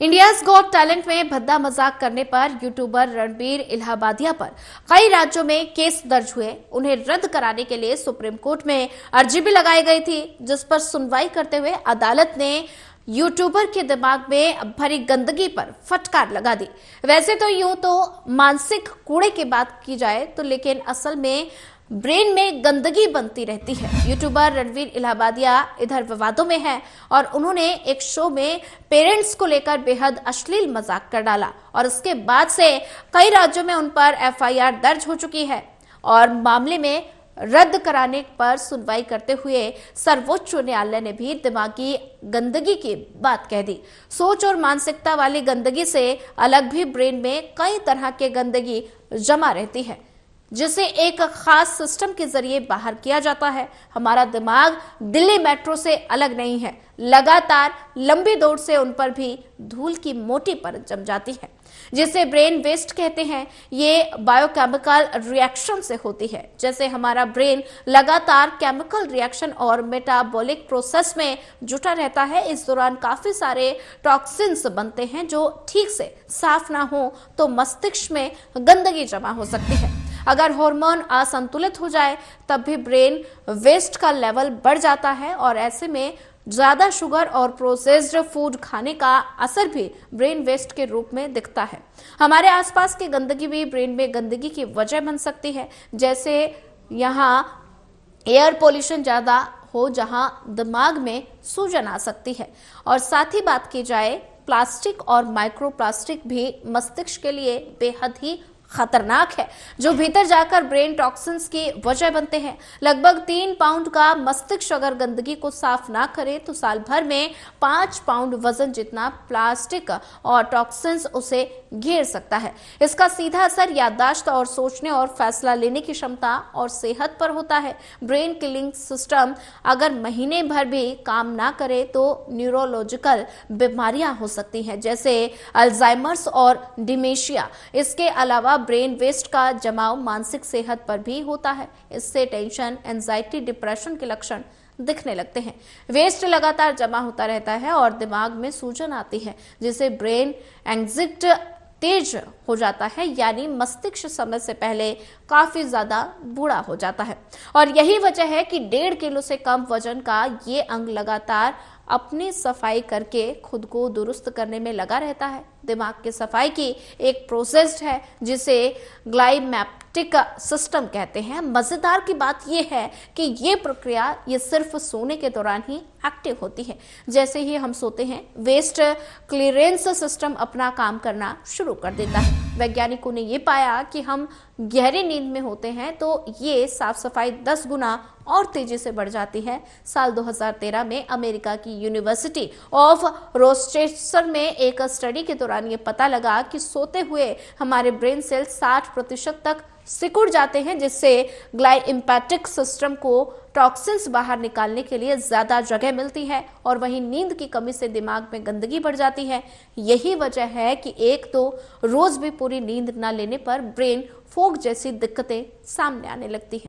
India's got talent में भद्दा मजाक करने पर यूट्यूबर रणबीर इलाहाबादिया पर कई राज्यों में केस दर्ज हुए। उन्हें रद्द कराने के लिए सुप्रीम कोर्ट में अर्जी भी लगाई गई थी, जिस पर सुनवाई करते हुए अदालत ने यूट्यूबर के दिमाग में भरी गंदगी पर फटकार लगा दी। वैसे तो यूं तो मानसिक कूड़े की बात की जाए तो, लेकिन असल में ब्रेन में गंदगी बनती रहती है। यूट्यूबर रणबीर इलाहाबादिया इधर विवादों में है और उन्होंने एक शो में पेरेंट्स को लेकर बेहद अश्लील मजाक कर डाला और इसके बाद से कई राज्यों में उन पर एफआईआर दर्ज हो चुकी है और मामले में रद्द कराने पर सुनवाई करते हुए सर्वोच्च न्यायालय ने भी दिमागी गंदगी की बात कह दी। सोच और मानसिकता वाली गंदगी से अलग भी ब्रेन में कई तरह के गंदगी जमा रहती है, जिसे एक खास सिस्टम के जरिए बाहर किया जाता है। हमारा दिमाग दिल्ली मेट्रो से अलग नहीं है, लगातार लंबी दौड़ से उन पर भी धूल की मोटी परत जम जाती है, जिसे ब्रेन वेस्ट कहते हैं। ये बायोकेमिकल रिएक्शन से होती है। जैसे हमारा ब्रेन लगातार केमिकल रिएक्शन और मेटाबॉलिक प्रोसेस में जुटा रहता है, इस दौरान काफी सारे टॉक्सिन्स बनते हैं जो ठीक से साफ ना हो तो मस्तिष्क में गंदगी जमा हो सकती है। अगर हार्मोन असंतुलित हो जाए तब भी ब्रेन वेस्ट का लेवल बढ़ जाता है और ऐसे में ज्यादा शुगर और प्रोसेस्ड फूड खाने का असर भी ब्रेन वेस्ट के रूप में दिखता है। हमारे आसपास की गंदगी भी ब्रेन में गंदगी की वजह बन सकती है। जैसे यहाँ एयर पोल्यूशन ज्यादा हो जहां दिमाग में सूजन आ सकती है। और साथ ही बात की जाए प्लास्टिक और माइक्रोप्लास्टिक भी मस्तिष्क के लिए बेहद ही खतरनाक है, जो भीतर जाकर ब्रेन टॉक्सिन्स की वजह बनते हैं। लगभग 3 पाउंड का मस्तिष्क अगर गंदगी को साफ ना करे तो साल भर में 5 पाउंड वजन जितना प्लास्टिक और टॉक्सिन्स उसे घेर सकता है। इसका सीधा असर याददाश्त और सोचने और फैसला लेने की क्षमता और सेहत पर होता है। ब्रेन किलिंग सिस्टम अगर महीने भर भी काम ना करे तो न्यूरोलॉजिकल बीमारियां हो सकती हैं, जैसे अल्जाइमर्स और डिमेंशिया। इसके अलावा ब्रेन वेस्ट का जमाव मानसिक सेहत पर भी होता है। इससे टेंशन, एंजाइटी, डिप्रेशन के लक्षण दिखने लगते हैं। वेस्ट लगातार जमा होता रहता है और दिमाग में सूजन आती है, जिससे ब्रेन एंजाइटी तेज हो जाता है, यानी मस्तिष्क समय से पहले काफी ज्यादा बूढ़ा हो जाता है। और यही वजह है कि 1.5 किलो से कम वजन का ये अंग लगातार अपनी सफाई करके खुद को दुरुस्त करने में लगा रहता है। दिमाग की सफाई की एक प्रोसेस है जिसे ग्लाइमेप्टिक सिस्टम कहते हैं। मजेदार की बात यह है कि ये प्रक्रिया ये सिर्फ सोने के दौरान ही एक्टिव होती है। जैसे ही हम सोते हैं, वेस्ट क्लियरेंस सिस्टम अपना काम करना शुरू कर देता है। वैज्ञानिकों ने ये पाया कि हम गहरी नींद में होते हैं तो ये साफ सफाई 10 गुना और तेजी से बढ़ जाती है। साल 2013 में अमेरिका की यूनिवर्सिटी ऑफ रोचेस्टर में एक स्टडी के दौरान ये पता लगा कि सोते हुए हमारे ब्रेन सेल 60% तक सिकुड़ जाते हैं, जिससे ग्लाइमेप्टिक सिस्टम को टॉक्सिन्स बाहर निकालने के लिए ज्यादा जगह मिलती है और वहीं नींद की कमी से दिमाग में गंदगी बढ़ जाती है। यही वजह है कि एक तो रोज भी पूरी नींद न लेने पर ब्रेन फॉग जैसी दिक्कतें सामने आने लगती हैं।